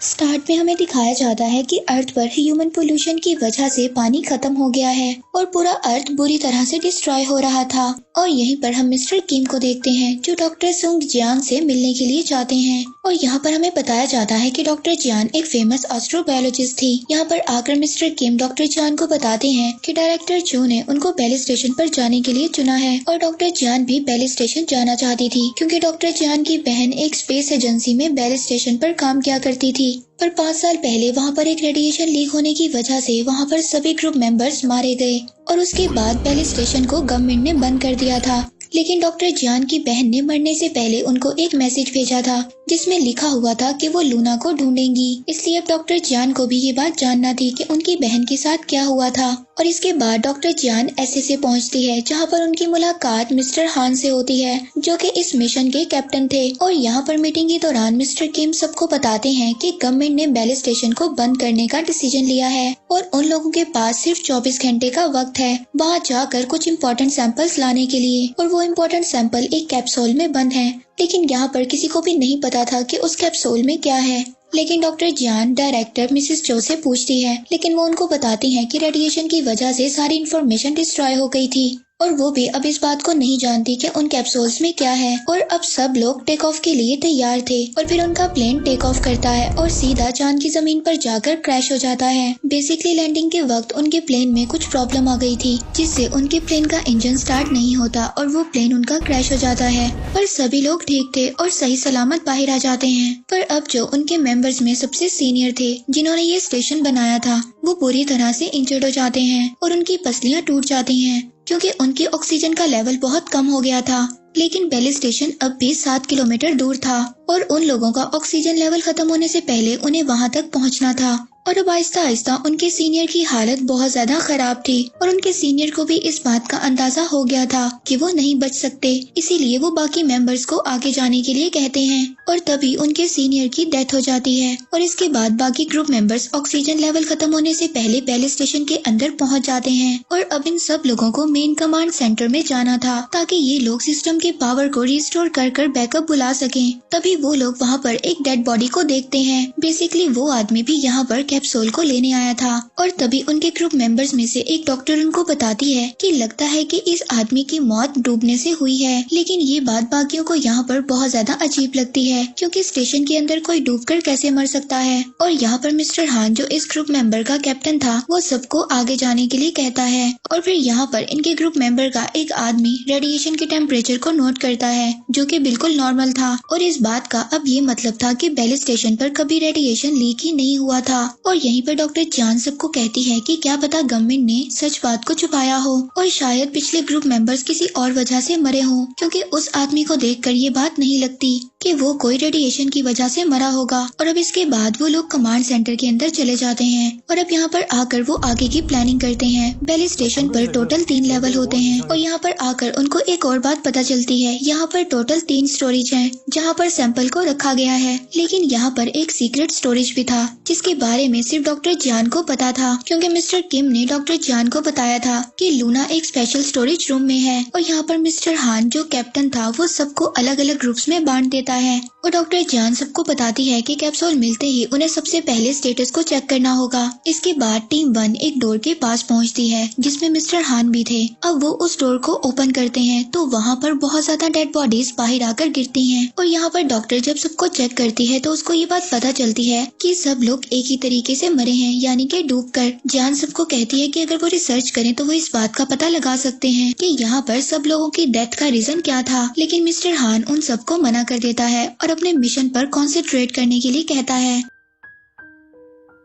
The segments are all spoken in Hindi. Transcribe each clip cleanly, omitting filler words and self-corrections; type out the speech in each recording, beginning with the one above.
स्टार्ट में हमें दिखाया जाता है कि अर्थ पर ह्यूमन पोल्यूशन की वजह से पानी खत्म हो गया है और पूरा अर्थ बुरी तरह से डिस्ट्रॉय हो रहा था। और यहीं पर हम मिस्टर किम को देखते हैं जो डॉक्टर सुंग जियान से मिलने के लिए जाते हैं। और यहाँ पर हमें बताया जाता है कि डॉक्टर जियान एक फेमस एस्ट्रोबायोलॉजिस्ट थी। यहाँ पर आकर मिस्टर किम डॉक्टर जियान को बताते हैं कि डायरेक्टर चू ने उनको पहले स्टेशन पर जाने के लिए चुना है और डॉक्टर जियान भी पहले स्टेशन जाना चाहती थी क्योंकि डॉक्टर जियान की बहन एक स्पेस एजेंसी में बेल स्टेशन पर काम किया करती थी। पर 5 साल पहले वहाँ पर एक रेडिएशन लीक होने की वजह से वहाँ पर सभी ग्रुप मेंबर्स मारे गए और उसके बाद बेल स्टेशन को गवर्नमेंट ने बंद कर दिया था। लेकिन डॉक्टर जियान की बहन ने मरने से पहले उनको एक मैसेज भेजा था जिसमें लिखा हुआ था कि वो लूना को ढूंढेंगी। इसलिए अब डॉक्टर जियान को भी ये बात जानना थी कि उनकी बहन के साथ क्या हुआ था। और इसके बाद डॉक्टर जियान एसए पहुंचती है जहां पर उनकी मुलाकात मिस्टर हान से होती है जो कि इस मिशन के कैप्टन थे। और यहाँ पर मीटिंग के दौरान मिस्टर किम सबको बताते हैं कि गवर्नमेंट ने बेल स्टेशन को बंद करने का डिसीजन लिया है और उन लोगों के पास सिर्फ 24 घंटे का वक्त है वहाँ जाकर कुछ इम्पोर्टेंट सैंपल्स लाने के लिए। और वो इम्पोर्टेंट सैंपल एक कैप्सूल में बंद है। लेकिन यहाँ पर किसी को भी नहीं पता था कि उस कैप्सूल में क्या है। लेकिन डॉक्टर जियान डायरेक्टर मिसेस चो से पूछती है लेकिन वो उनको बताती है कि रेडिएशन की वजह से सारी इन्फॉर्मेशन डिस्ट्रॉय हो गई थी और वो भी अब इस बात को नहीं जानती कि उन कैप्सूल्स में क्या है। और अब सब लोग टेक ऑफ के लिए तैयार थे और फिर उनका प्लेन टेक ऑफ करता है और सीधा चांद की जमीन पर जाकर क्रैश हो जाता है। बेसिकली लैंडिंग के वक्त उनके प्लेन में कुछ प्रॉब्लम आ गई थी जिससे उनके प्लेन का इंजन स्टार्ट नहीं होता और वो प्लेन उनका क्रैश हो जाता है। पर सभी लोग ठीक थे और सही सलामत बाहर आ जाते हैं। पर अब जो उनके मेंबर्स में सबसे सीनियर थे जिन्होंने ये स्टेशन बनाया था वो बुरी तरह से इंजर्ड हो जाते हैं और उनकी पसलियां टूट जाती हैं क्योंकि उनके ऑक्सीजन का लेवल बहुत कम हो गया था। लेकिन बेल स्टेशन अब भी 7 किलोमीटर दूर था और उन लोगों का ऑक्सीजन लेवल खत्म होने से पहले उन्हें वहां तक पहुंचना था। और अब आहिस्ता आहिस्ता उनके सीनियर की हालत बहुत ज्यादा खराब थी और उनके सीनियर को भी इस बात का अंदाजा हो गया था कि वो नहीं बच सकते। इसीलिए वो बाकी मेंबर्स को आगे जाने के लिए कहते हैं और तभी उनके सीनियर की डेथ हो जाती है। और इसके बाद बाकी ग्रुप मेंबर्स ऑक्सीजन लेवल खत्म होने से पहले बेल स्टेशन के अंदर पहुंच जाते हैं। और अब इन सब लोगों को मेन कमांड सेंटर में जाना था ताकि ये लोग सिस्टम के पावर को रिस्टोर कर बैकअप बुला सकें। तभी वो लोग वहाँ पर एक डेड बॉडी को देखते हैं। बेसिकली वो आदमी भी यहाँ पर कैप्सूल को लेने आया था। और तभी उनके ग्रुप मेंबर्स में से एक डॉक्टर उनको बताती है कि लगता है कि इस आदमी की मौत डूबने से हुई है। लेकिन ये बात बाकियों को यहाँ पर बहुत ज्यादा अजीब लगती है क्योंकि स्टेशन के अंदर कोई डूबकर कैसे मर सकता है। और यहाँ पर मिस्टर हान जो इस ग्रुप मेंबर का कैप्टन था वो सबको आगे जाने के लिए कहता है। और फिर यहाँ पर इनके ग्रुप मेंबर का एक आदमी रेडिएशन के टेम्परेचर को नोट करता है जो कि बिल्कुल नॉर्मल था। और इस बात का अब ये मतलब था कि बेल स्टेशन पर कभी रेडिएशन लीक ही नहीं हुआ था। और यहीं पर डॉक्टर जियान सबको कहती है कि क्या पता गवर्नमेंट ने सच बात को छुपाया हो और शायद पिछले ग्रुप मेंबर्स किसी और वजह से मरे हों क्योंकि उस आदमी को देखकर ये बात नहीं लगती कि वो कोई रेडिएशन की वजह से मरा होगा। और अब इसके बाद वो लोग कमांड सेंटर के अंदर चले जाते हैं और अब यहाँ पर आकर वो आगे की प्लानिंग करते हैं। बेल स्टेशन पर टोटल 3 लेवल होते हैं और यहाँ पर आकर उनको एक और बात पता चलती है। यहाँ पर टोटल 3 स्टोरेज हैं जहाँ पर सैंपल को रखा गया है। लेकिन यहाँ पर एक सीक्रेट स्टोरेज भी था जिसके बारे में सिर्फ डॉक्टर जियान को पता था क्योंकि मिस्टर किम ने डॉक्टर जियान को बताया था कि लूना एक स्पेशल स्टोरेज रूम में है। और यहाँ पर मिस्टर हान जो कैप्टन था वो सबको अलग अलग ग्रुप्स में बांट देता है। और डॉक्टर जियान सबको बताती है कि कैप्सूल मिलते ही उन्हें सबसे पहले स्टेटस को चेक करना होगा। इसके बाद टीम 1 एक डोर के पास पहुंचती है जिसमें मिस्टर हान भी थे। अब वो उस डोर को ओपन करते हैं तो वहाँ पर बहुत ज्यादा डेड बॉडीज बाहर आकर गिरती हैं। और यहाँ पर डॉक्टर जब सबको चेक करती है तो उसको ये बात पता चलती है कि सब लोग एक ही तरीके से मरे हैं यानी कि डूबकर। जियान सबको कहती है कि अगर वो रिसर्च करें तो वो इस बात का पता लगा सकते हैं कि यहाँ पर सब लोगों की डेथ का रीजन क्या था। लेकिन मिस्टर हान उन सबको मना कर देता है और अपने मिशन पर कॉन्सेंट्रेट करने के लिए कहता है।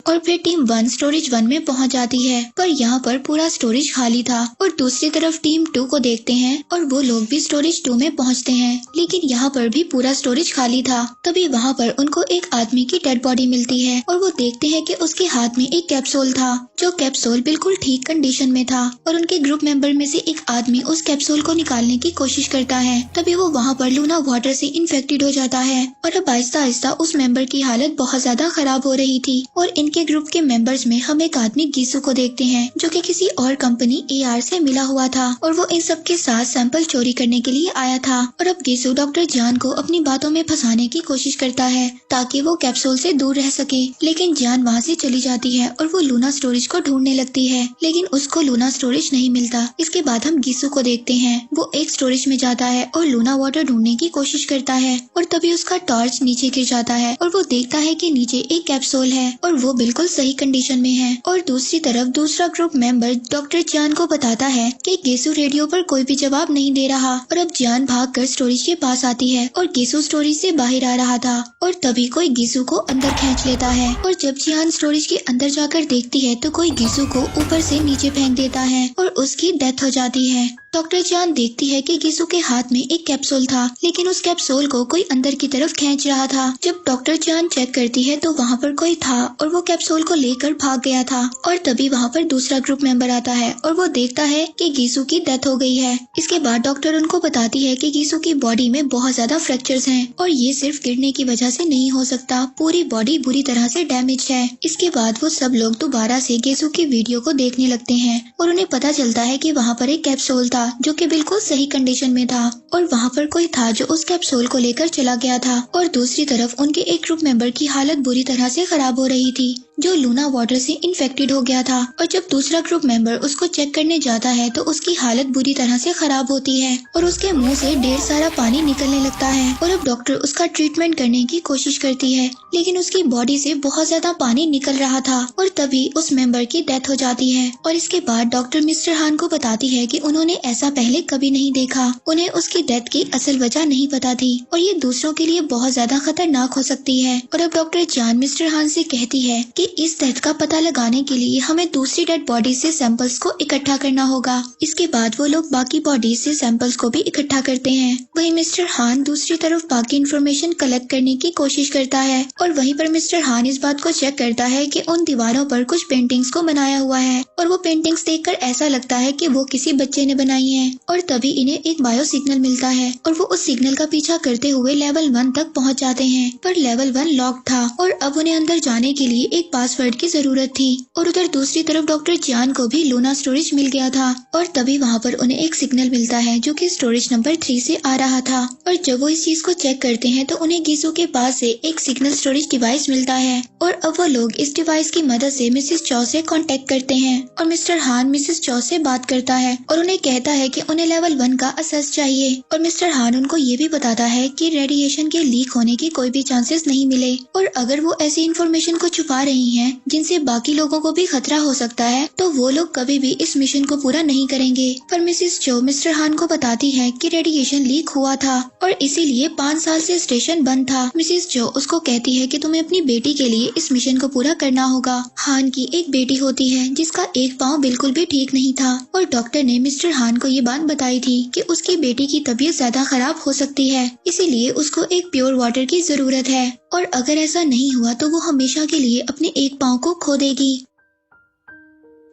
और फिर टीम 1 स्टोरेज 1 में पहुंच जाती है पर यहाँ पर पूरा स्टोरेज खाली था। और दूसरी तरफ टीम 2 को देखते हैं और वो लोग भी स्टोरेज 2 में पहुंचते हैं लेकिन यहाँ पर भी पूरा स्टोरेज खाली था। तभी वहाँ पर उनको एक आदमी की डेड बॉडी मिलती है और वो देखते हैं कि उसके हाथ में एक कैप्सूल था जो कैप्सूल बिल्कुल ठीक कंडीशन में था। और उनके ग्रुप मेंबर में से एक आदमी उस कैप्सूल को निकालने की कोशिश करता है। तभी वो वहाँ पर लूना वाटर से इन्फेक्टेड हो जाता है और अब आहिस्ता आहिस्ता उस मेंबर की हालत बहुत ज्यादा खराब हो रही थी और इनके के ग्रुप के मेंबर्स में हम एक आदमी गीसू को देखते हैं जो कि किसी और कंपनी AR से मिला हुआ था और वो इन सब के साथ सैंपल चोरी करने के लिए आया था। और अब गीसू डॉक्टर जान को अपनी बातों में फंसाने की कोशिश करता है ताकि वो कैप्सूल से दूर रह सके, लेकिन जान वहाँ से चली जाती है और वो लूना स्टोरेज को ढूंढने लगती है, लेकिन उसको लूना स्टोरेज नहीं मिलता। इसके बाद हम गीसू को देखते हैं, वो एक स्टोरेज में जाता है और लूना वाटर ढूंढने की कोशिश करता है और तभी उसका टॉर्च नीचे गिर जाता है और वो देखता है कि नीचे एक कैप्सूल है और वो बिल्कुल सही कंडीशन में है। और दूसरी तरफ दूसरा ग्रुप मेंबर डॉक्टर जान को बताता है कि गीसू रेडियो पर कोई भी जवाब नहीं दे रहा और अब जान भागकर स्टोरेज के पास आती है और गीसू स्टोरेज से बाहर आ रहा था और तभी कोई गीसू को अंदर खींच लेता है और जब जान स्टोरेज के अंदर जाकर देखती है तो कोई गीसू को ऊपर से नीचे फेंक देता है और उसकी डेथ हो जाती है। डॉक्टर जान देखती है कि गीसू के हाथ में एक कैप्सूल था, लेकिन उस कैप्सूल को कोई अंदर की तरफ खींच रहा था। जब डॉक्टर जान चेक करती है तो वहाँ पर कोई था और वो कैप्सूल को लेकर भाग गया था और तभी वहाँ पर दूसरा ग्रुप मेंबर आता है और वो देखता है कि गीसू की डेथ हो गई है। इसके बाद डॉक्टर उनको बताती है कि गीसू की बॉडी में बहुत ज्यादा फ्रैक्चर्स हैं और ये सिर्फ गिरने की वजह से नहीं हो सकता, पूरी बॉडी बुरी तरह से डैमेज है। इसके बाद वो सब लोग दोबारा से गीसू की वीडियो को देखने लगते हैं और उन्हें पता चलता है कि वहाँ पर एक कैप्सूल था जो कि बिल्कुल सही कंडीशन में था और वहाँ पर कोई था जो उस कैप्सूल को लेकर चला गया था। और दूसरी तरफ उनके एक ग्रुप मेंबर की हालत बुरी तरह से खराब हो रही थी जो लूना वाटर से इन्फेक्टेड हो गया था और जब दूसरा ग्रुप मेंबर उसको चेक करने जाता है तो उसकी हालत बुरी तरह से खराब होती है और उसके मुंह से ढेर सारा पानी निकलने लगता है और अब डॉक्टर उसका ट्रीटमेंट करने की कोशिश करती है, लेकिन उसकी बॉडी से बहुत ज्यादा पानी निकल रहा था और तभी उस मेंबर की डेथ हो जाती है। और इसके बाद डॉक्टर मिस्टर हान को बताती है कि उन्होंने ऐसा पहले कभी नहीं देखा, उन्हें उसकी डेथ की असल वजह नहीं पता थी और ये दूसरों के लिए बहुत ज्यादा खतरनाक हो सकती है। और अब डॉक्टर जान मिस्टर हान से कहती है कि इस डेथ का पता लगाने के लिए हमें दूसरी डेड बॉडी से सैंपल्स को इकट्ठा करना होगा। इसके बाद वो लोग बाकी बॉडी से सैंपल्स को भी इकट्ठा करते हैं। वहीं मिस्टर हान दूसरी तरफ बाकी इंफॉर्मेशन कलेक्ट करने की कोशिश करता है और वहीं पर मिस्टर हान इस बात को चेक करता है कि उन दीवारों पर कुछ पेंटिंग्स को बनाया हुआ है और वो पेंटिंग्स देखकर ऐसा लगता है कि वो किसी बच्चे ने बनाई है। और तभी इन्हें एक बायो सिग्नल मिलता है और वो उस सिग्नल का पीछा करते हुए लेवल 1 तक पहुंच जाते हैं, पर लेवल 1 लॉक था और अब उन्हें अंदर जाने के लिए एक पासवर्ड की जरूरत थी। और उधर दूसरी तरफ डॉक्टर जान को भी लूना स्टोरेज मिल गया था और तभी वहाँ पर उन्हें एक सिग्नल मिलता है जो कि स्टोरेज नंबर 3 से आ रहा था। और जब वो इस चीज को चेक करते हैं तो उन्हें गीसू के पास से एक सिग्नल स्टोरेज डिवाइस मिलता है और अब वो लोग इस डिवाइस की मदद से मिसेस चौ से कांटेक्ट करते हैं और मिस्टर हान मिसेस चौ से बात करता है और उन्हें कहता है कि उन्हें लेवल 1 का असेस चाहिए। और मिस्टर हान उनको ये भी बताता है कि रेडिएशन के लीक होने की कोई भी चांसेस नहीं मिले और अगर वो ऐसी इन्फॉर्मेशन को छुपा रही हैं जिनसे बाकी लोगों को भी खतरा हो सकता है तो वो लोग कभी भी इस मिशन को पूरा नहीं करेंगे। पर मिसेस चो मिस्टर हान को बताती है कि रेडिएशन लीक हुआ था और इसीलिए 5 साल से स्टेशन बंद था। मिसेस चो उसको कहती है कि तुम्हें अपनी बेटी के लिए इस मिशन को पूरा करना होगा। हान की एक बेटी होती है जिसका एक पाँव बिल्कुल भी ठीक नहीं था और डॉक्टर ने मिस्टर हान को ये बात बताई थी कि उसकी बेटी की तबीयत ज्यादा खराब हो सकती है, इसीलिए उसको एक प्योर वाटर की जरूरत है और अगर ऐसा नहीं हुआ तो वो हमेशा के लिए अपने एक पाँव को खो देगी।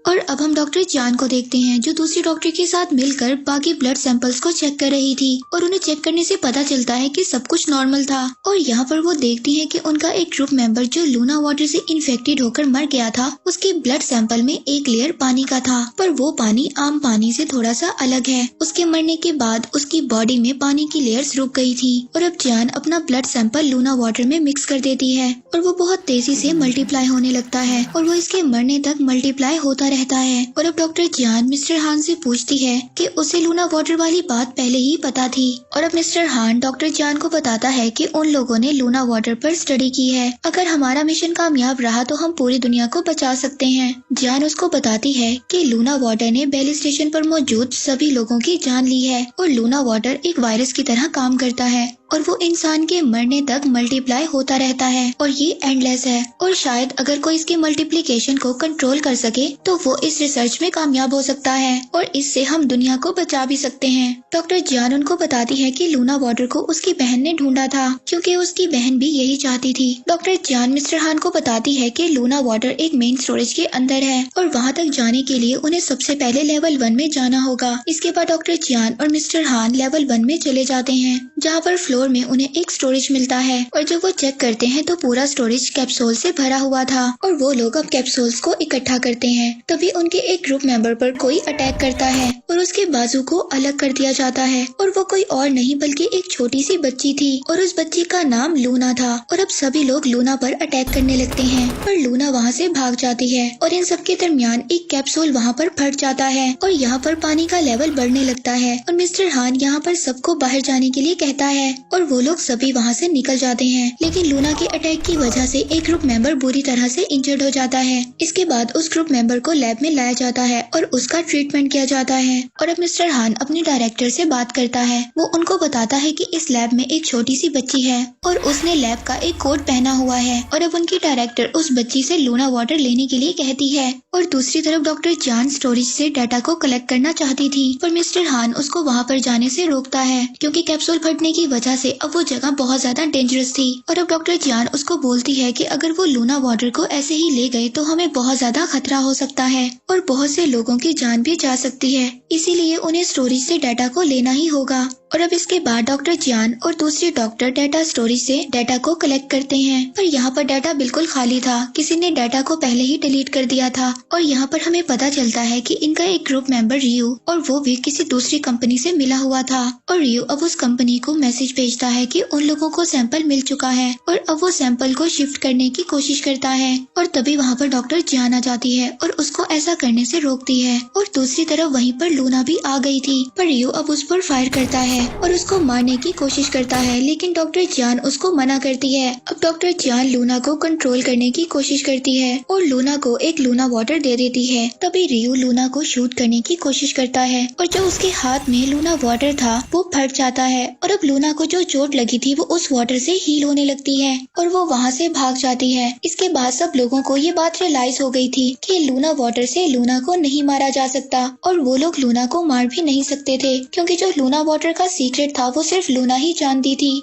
और अब हम डॉक्टर जान को देखते हैं जो दूसरी डॉक्टर के साथ मिलकर बाकी ब्लड सैंपल्स को चेक कर रही थी और उन्हें चेक करने से पता चलता है कि सब कुछ नॉर्मल था। और यहाँ पर वो देखती है कि उनका एक ग्रुप मेंबर जो लूना वाटर से इन्फेक्टेड होकर मर गया था उसके ब्लड सैंपल में एक लेयर पानी का था, पर वो पानी आम पानी से थोड़ा सा अलग है। उसके मरने के बाद उसकी बॉडी में पानी की लेयर्स रुक गई थी और अब जान अपना ब्लड सैंपल लूना वाटर में मिक्स कर देती है और वो बहुत तेजी से मल्टीप्लाई होने लगता है और वो इसके मरने तक मल्टीप्लाई होता रहता है। और अब डॉक्टर जान मिस्टर हान से पूछती है कि उसे लूना वाटर वाली बात पहले ही पता थी और अब मिस्टर हान डॉक्टर जान को बताता है कि उन लोगों ने लूना वाटर पर स्टडी की है, अगर हमारा मिशन कामयाब रहा तो हम पूरी दुनिया को बचा सकते हैं। जान उसको बताती है कि लूना वाटर ने बेली स्टेशन पर मौजूद सभी लोगों की जान ली है और लूना वाटर एक वायरस की तरह काम करता है और वो इंसान के मरने तक मल्टीप्लाई होता रहता है और ये एंडलेस है और शायद अगर कोई इसके मल्टीप्लिकेशन को कंट्रोल कर सके तो वो इस रिसर्च में कामयाब हो सकता है और इससे हम दुनिया को बचा भी सकते हैं। डॉक्टर जान उनको बताती है कि लूना वाटर को उसकी बहन ने ढूंढा था क्योंकि उसकी बहन भी यही चाहती थी। डॉक्टर जान मिस्टर हान को बताती है कि लूना वाटर एक मेन स्टोरेज के अंदर है और वहाँ तक जाने के लिए उन्हें सबसे पहले लेवल 1 में जाना होगा। इसके बाद डॉक्टर जान और मिस्टर हान लेवल 1 में चले जाते हैं जहाँ पर फ्लोर फ्लोर में उन्हें एक स्टोरेज मिलता है और जब वो चेक करते हैं तो पूरा स्टोरेज कैप्सूल से भरा हुआ था और वो लोग अब कैप्सूल्स को इकट्ठा करते हैं। तभी उनके एक ग्रुप मेंबर पर कोई अटैक करता है और उसके बाजू को अलग कर दिया जाता है और वो कोई और नहीं बल्कि एक छोटी सी बच्ची थी और उस बच्ची का नाम लूना था। और अब सभी लोग लूना पर अटैक करने लगते हैं पर लूना वहाँ से भाग जाती है और इन सबके दरमियान एक कैप्सूल वहाँ पर फट जाता है और यहाँ पर पानी का लेवल बढ़ने लगता है और मिस्टर हान यहाँ पर सबको बाहर जाने के लिए कहता है और वो लोग सभी वहाँ से निकल जाते हैं। लेकिन लूना के अटैक की वजह से एक ग्रुप मेंबर बुरी तरह से इंजर्ड हो जाता है। इसके बाद उस ग्रुप मेंबर को लैब में लाया जाता है और उसका ट्रीटमेंट किया जाता है। और अब मिस्टर हान अपने डायरेक्टर से बात करता है। वो उनको बताता है कि इस लैब में एक छोटी सी बच्ची है और उसने लैब का एक कोट पहना हुआ है और अब उनकी डायरेक्टर उस बच्ची से लूना वाटर लेने के लिए कहती है। और दूसरी तरफ डॉक्टर जान स्टोरेज से डाटा को कलेक्ट करना चाहती थी पर मिस्टर हान उसको वहाँ पर जाने से रोकता है क्योंकि कैप्सूल फटने की वजह से अब वो जगह बहुत ज्यादा डेंजरस थी। और अब डॉक्टर जान उसको बोलती है कि अगर वो लूना वाटर को ऐसे ही ले गए तो हमें बहुत ज्यादा खतरा हो सकता है और बहुत से लोगों की जान भी जा सकती है, इसीलिए उन्हें स्टोरेज से डाटा को लेना ही होगा। और अब इसके बाद डॉक्टर जान और दूसरे डॉक्टर डाटा स्टोरेज से डाटा को कलेक्ट करते हैं पर यहाँ पर डाटा बिल्कुल खाली था, किसी ने डाटा को पहले ही डिलीट कर दिया था। और यहाँ पर हमें पता चलता है कि इनका एक ग्रुप मेंबर रियू और वो भी किसी दूसरी कंपनी से मिला हुआ था और रियू अब उस कंपनी को मैसेज भेजता है कि उन लोगों को सैंपल मिल चुका है और अब वो सैंपल को शिफ्ट करने की कोशिश करता है। और तभी वहाँ पर डॉक्टर जान आ जाती है और उसको ऐसा करने से रोकती है। और दूसरी तरफ वहीं पर लूना भी आ गई थी पर रियू अब उस पर फायर करता है और उसको मारने की कोशिश करता है लेकिन डॉक्टर जान उसको मना करती है। अब डॉक्टर जान लूना को कंट्रोल करने की कोशिश करती है और लूना को एक लूना वाटर दे देती है। तभी रियू लूना को शूट करने की कोशिश करता है और जो उसके हाथ में लूना वाटर था वो फट जाता है और अब लूना को जो चोट लगी थी वो उस वाटर से हील होने लगती है और वो वहाँ से भाग जाती है। इसके बाद सब लोगों को ये बात रियलाइज हो गई थी कि लूना वाटर से लूना को नहीं मारा जा सकता और वो लोग लूना को मार भी नहीं सकते थे क्योंकि जो लूना वाटर का सीक्रेट था वो सिर्फ लूना ही जानती थी।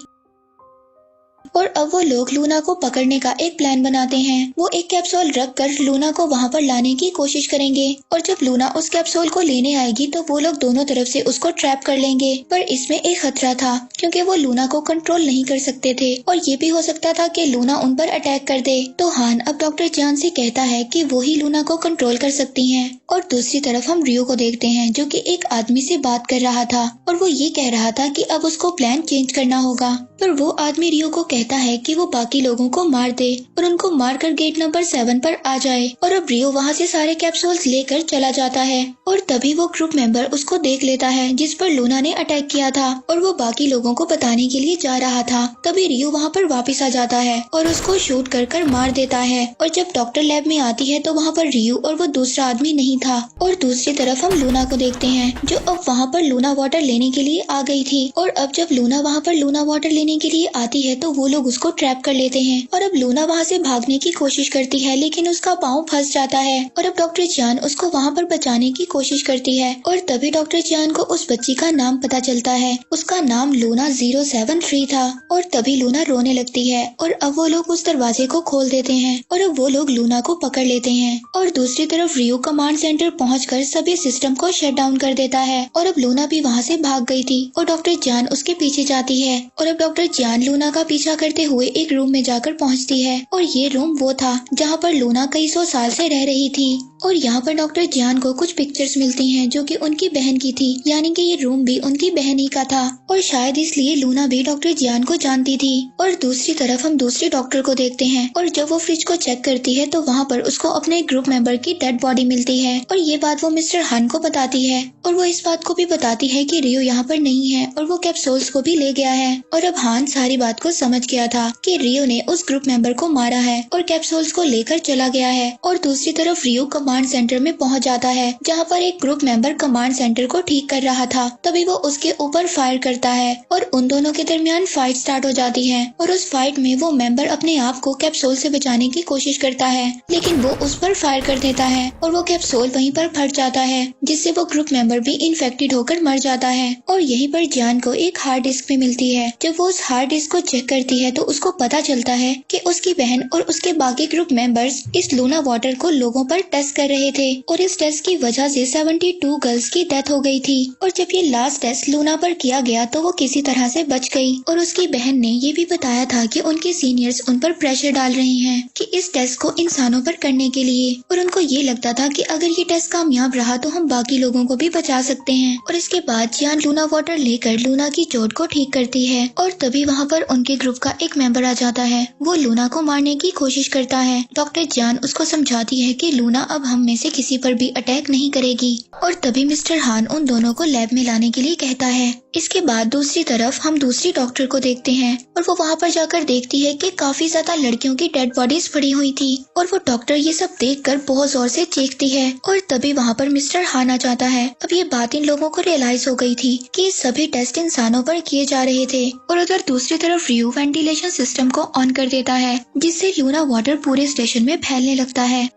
और अब वो लोग लूना को पकड़ने का एक प्लान बनाते हैं। वो एक कैप्सूल रख कर लूना को वहाँ पर लाने की कोशिश करेंगे और जब लूना उस कैप्सूल को लेने आएगी तो वो लोग दोनों तरफ से उसको ट्रैप कर लेंगे। पर इसमें एक खतरा था क्योंकि वो लूना को कंट्रोल नहीं कर सकते थे और ये भी हो सकता था कि लूना उन पर अटैक कर दे। तो हान अब डॉक्टर जान से कहता है कि वो ही लूना को कंट्रोल कर सकती हैं। और दूसरी तरफ हम रियो को देखते हैं जो कि एक आदमी से बात कर रहा था और वो ये कह रहा था कि अब उसको प्लान चेंज करना होगा। पर वो आदमी रियो को कहता है कि वो बाकी लोगों को मार दे और उनको मारकर गेट नंबर 7 पर आ जाए। और अब रियो वहाँ से सारे कैप्सूल्स लेकर चला जाता है और तभी वो ग्रुप मेंबर उसको देख लेता है जिस पर लूना ने अटैक किया था और वो बाकी लोगों को बताने के लिए जा रहा था। तभी रियो वहाँ पर वापस आ जाता है और उसको शूट कर मार देता है। और जब डॉक्टर लैब में आती है तो वहाँ पर रियो और वो दूसरा आदमी नहीं था। और दूसरी तरफ हम लूना को देखते हैं जो अब वहाँ पर लूना वाटर लेने के लिए आ गई थी। और अब जब लूना वहाँ पर लूना वाटर लेने के लिए आती है तो वो लोग उसको ट्रैप कर लेते हैं और अब लूना वहाँ से भागने की कोशिश करती है लेकिन उसका पाँव फंस जाता है। और अब डॉक्टर जान उसको वहाँ पर बचाने की कोशिश करती है और तभी डॉक्टर जान को उस बच्ची का नाम पता चलता है। उसका नाम लूना 073 था। और तभी लूना रोने लगती है और अब वो लोग उस दरवाजे को खोल देते हैं और अब वो लोग लूना को पकड़ लेते हैं। और दूसरी तरफ रियो कमांड सेंटर पहुंचकर सभी सिस्टम को शट डाउन कर देता है और अब लूना भी वहाँ से भाग गई थी और डॉक्टर जान उसके पीछे जाती है। और अब डॉक्टर जान लूना का पीछा करते हुए एक रूम में जाकर पहुँचती है और ये रूम वो था जहाँ पर लूना कई 100 साल से रह रही थी। और यहाँ पर डॉक्टर जान को कुछ पिक्चर्स मिलती हैं जो कि उनकी बहन की थी, यानी कि ये रूम भी उनकी बहन ही का था और शायद इसलिए लूना भी डॉक्टर जान को जानती थी। और दूसरी तरफ हम दूसरे डॉक्टर को देखते हैं और जब वो फ्रिज को चेक करती है तो वहाँ पर उसको अपने ग्रुप मेंबर की डेड बॉडी मिलती है और ये बात वो मिस्टर हान को बताती है। और वो इस बात को भी बताती है कि रियो यहाँ पर नहीं है और वो कैप्सूल्स को भी ले गया है। और अब हान सारी बात को समझ गया था कि रियो ने उस ग्रुप मेंबर को मारा है और कैप्सूल्स को लेकर चला गया है। और दूसरी तरफ रियो कमांड सेंटर में पहुंच जाता है जहां पर एक ग्रुप मेंबर कमांड सेंटर को ठीक कर रहा था। तभी वो उसके ऊपर फायर करता है और उन दोनों के दरमियान फाइट स्टार्ट हो जाती है। और उस फाइट में वो मेंबर अपने आप को कैप्सूल से बचाने की कोशिश करता है लेकिन वो उस पर फायर कर देता है और वो कैप्सूल वहीं पर फट जाता है जिससे वो ग्रुप मेंबर भी इन्फेक्टेड होकर मर जाता है। और यहीं पर जान को एक हार्ड डिस्क भी मिलती है। जब वो उस उस हार्ड डिस्क को चेक करती है तो उसको पता चलता है कि उसकी बहन और उसके बाकी ग्रुप मेंबर्स इस लूना वाटर को लोगों पर टेस्ट कर रहे थे और इस टेस्ट की वजह से 72 गर्ल्स की डेथ हो गई थी। और जब ये लास्ट टेस्ट लूना पर किया गया तो वो किसी तरह से बच गई। और उसकी बहन ने ये भी बताया था कि उनके सीनियर्स उन पर प्रेशर डाल रहे हैं कि इस टेस्ट को इंसानों पर करने के लिए, और उनको ये लगता था कि अगर ये टेस्ट कामयाब रहा तो हम बाकी लोगों को भी बचा सकते हैं। और इसके बाद जियान लूना वाटर लेकर लूना की चोट को ठीक करती है और तभी वहाँ पर उनके ग्रुप का एक मेंबर आ जाता है। वो लूना को मारने की कोशिश करता है। डॉक्टर जियान उसको समझाती है कि लूना अब हम में से किसी पर भी अटैक नहीं करेगी। और तभी मिस्टर हान उन दोनों को लैब में लाने के लिए कहता है। इसके बाद दूसरी तरफ हम दूसरी डॉक्टर को देखते हैं और वो वहाँ पर जाकर देखती है कि काफी ज्यादा लड़कियों की डेड बॉडीज पड़ी हुई थी और वो डॉक्टर ये सब देखकर बहुत जोर से चीखती है। और तभी वहाँ पर मिस्टर हान आ जाता है। अब ये बात इन लोगों को रियलाइज हो गई थी कि ये सभी टेस्ट इंसानों पर किए जा रहे थे। और उधर दूसरी तरफ रियो वेंटिलेशन सिस्टम को ऑन कर देता है जिससे लूना वाटर पूरे स्टेशन में फैलने लगता है।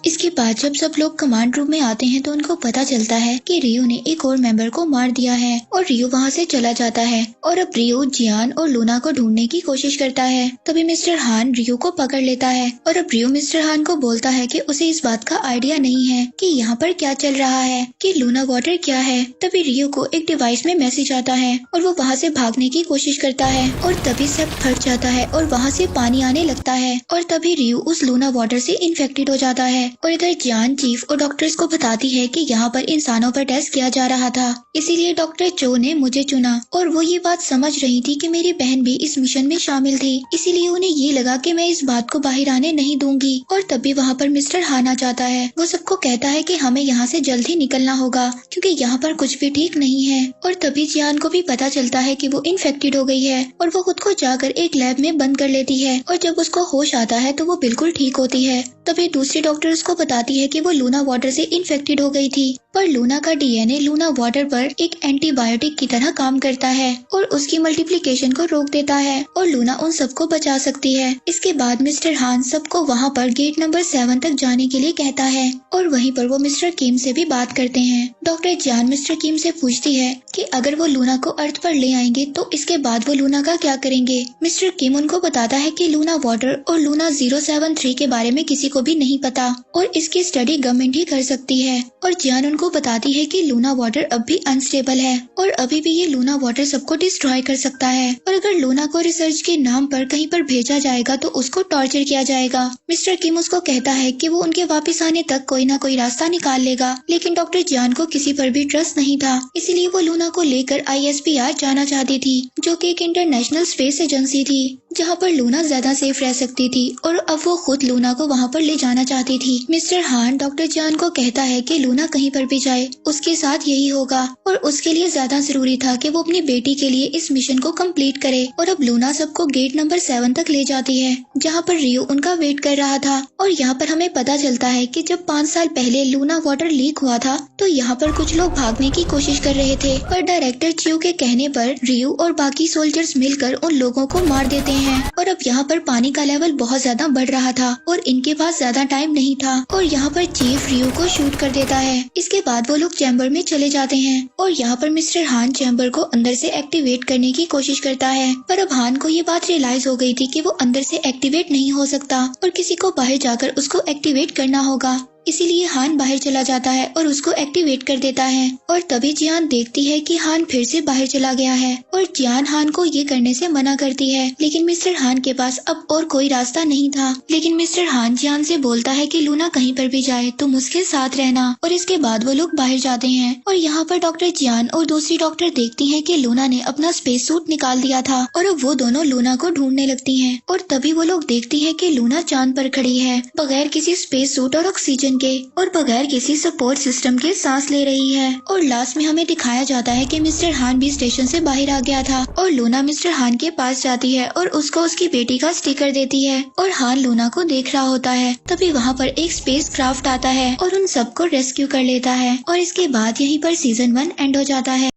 इसके बाद जब सब लोग कमांड रूम में आते हैं तो उनको पता चलता है कि रियो ने एक और मेंबर को मार दिया है और रियो वहाँ से चला जाता है। और अब रियो जियान और लूना को ढूंढने की कोशिश करता है। तभी मिस्टर हान रियो को पकड़ लेता है और अब रियो मिस्टर हान को बोलता है कि उसे इस बात का आइडिया नहीं है कि यहाँ पर क्या चल रहा है, कि लूना वाटर क्या है। तभी रियो को एक डिवाइस में मैसेज आता है और वो वहाँ से भागने की कोशिश करता है और तभी सब फट जाता है और वहाँ से पानी आने लगता है। और तभी रियो उस लूना वाटर से इन्फेक्टेड हो जाता है। और इधर जियान चीफ और डॉक्टर्स को बताती है कि यहाँ पर इंसानों पर टेस्ट किया जा रहा था, इसीलिए डॉक्टर चो ने मुझे चुना। और वो ये बात समझ रही थी कि मेरी बहन भी इस मिशन में शामिल थी, इसीलिए उन्हें ये लगा कि मैं इस बात को बाहर आने नहीं दूंगी। और तभी वहाँ पर मिस्टर हान आ जाता है। वो सबको कहता है कि हमें यहाँ से जल्द ही निकलना होगा क्योंकि यहाँ पर कुछ भी ठीक नहीं है। और तभी जियान को भी पता चलता है कि वो इन्फेक्टेड हो गई है और वो खुद को जाकर एक लैब में बंद कर लेती है। और जब उसको होश आता है तो वो बिल्कुल ठीक होती है। तभी दूसरी डॉक्टर उसको बताती है कि वो लूना वाटर से इन्फेक्टेड हो गई थी, पर लूना का डीएनए लूना वाटर पर एक एंटीबायोटिक की तरह काम करता है और उसकी मल्टीप्लिकेशन को रोक देता है और लूना उन सबको बचा सकती है। इसके बाद मिस्टर हान सबको वहाँ पर गेट नंबर 7 तक जाने के लिए कहता है और वहीं पर वो मिस्टर किम से भी बात करते हैं। डॉक्टर जान मिस्टर किम से पूछती है कि अगर वो लूना को अर्थ पर ले आएंगे तो इसके बाद वो लूना का क्या करेंगे। मिस्टर किम उनको बताता है कि लूना वाटर और लूना 073 के बारे में किसी को भी नहीं पता और इसकी स्टडी गवर्नमेंट ही कर सकती है। और जियान उनको बताती है कि लूना वाटर अब भी अनस्टेबल है और अभी भी ये लूना वाटर सबको डिस्ट्रॉय कर सकता है और अगर लूना को रिसर्च के नाम पर कहीं पर भेजा जाएगा तो उसको टॉर्चर किया जाएगा। मिस्टर किम उसको कहता है कि वो उनके वापस आने तक कोई ना कोई रास्ता निकाल लेगा, लेकिन डॉक्टर जियान को किसी पर भी ट्रस्ट नहीं था, इसीलिए वो लूना को लेकर ISPR जाना चाहती थी जो कि एक इंटरनेशनल स्पेस एजेंसी थी जहाँ पर लूना ज्यादा सेफ रह सकती थी। और अब वो खुद लूना को वहाँ पर ले जाना चाहती थी। मिस्टर हान डॉक्टर जियान को कहता है कि लूना कहीं पर भी जाए उसके साथ यही होगा और उसके लिए ज्यादा जरूरी था कि वो अपनी बेटी के लिए इस मिशन को कंप्लीट करे। और अब लूना सबको गेट नंबर 7 तक ले जाती है जहाँ पर रियो उनका वेट कर रहा था। और यहाँ पर हमें पता चलता है कि जब 5 साल पहले लूना वाटर लीक हुआ था तो यहाँ पर कुछ लोग भागने की कोशिश कर रहे थे, पर डायरेक्टर चियो के कहने पर रियो और बाकी सोल्जर्स मिलकर उन लोगों को मार देते हैं। और अब यहाँ पर पानी का लेवल बहुत ज्यादा बढ़ रहा था और इनके पास ज्यादा टाइम नहीं था और यहाँ पर चीफ रियो को शूट कर देता है। इसके बाद वो लोग चैम्बर में चले जाते हैं और यहाँ पर मिस्टर हान चैम्बर को अंदर से एक्टिवेट करने की कोशिश करता है, पर अब हान को ये बात रियलाइज हो गई थी कि वो अंदर से एक्टिवेट नहीं हो सकता और किसी को बाहर जाकर उसको एक्टिवेट करना होगा। इसीलिए हान बाहर चला जाता है और उसको एक्टिवेट कर देता है। और तभी जियान देखती है कि हान फिर से बाहर चला गया है और जियान हान को ये करने से मना करती है, लेकिन मिस्टर हान के पास अब और कोई रास्ता नहीं था। लेकिन मिस्टर हान जियान से बोलता है कि लूना कहीं पर भी जाए तुम उसके साथ रहना। और इसके बाद वो लोग बाहर जाते हैं और यहाँ पर डॉक्टर जियान और दूसरी डॉक्टर देखती है कि लूना ने अपना स्पेस सूट निकाल दिया था और अब वो दोनों लूना को ढूंढने लगती है। और तभी वो लोग देखती है कि लूना चांद पर खड़ी है बगैर किसी स्पेस सूट और ऑक्सीजन के और बगैर किसी सपोर्ट सिस्टम के सांस ले रही है। और लास्ट में हमें दिखाया जाता है कि मिस्टर हान भी स्टेशन से बाहर आ गया था और लूना मिस्टर हान के पास जाती है और उसको उसकी बेटी का स्टिकर देती है और हान लूना को देख रहा होता है। तभी वहाँ पर एक स्पेस क्राफ्ट आता है और उन सबको रेस्क्यू कर लेता है और इसके बाद यहीं पर सीजन 1 एंड हो जाता है।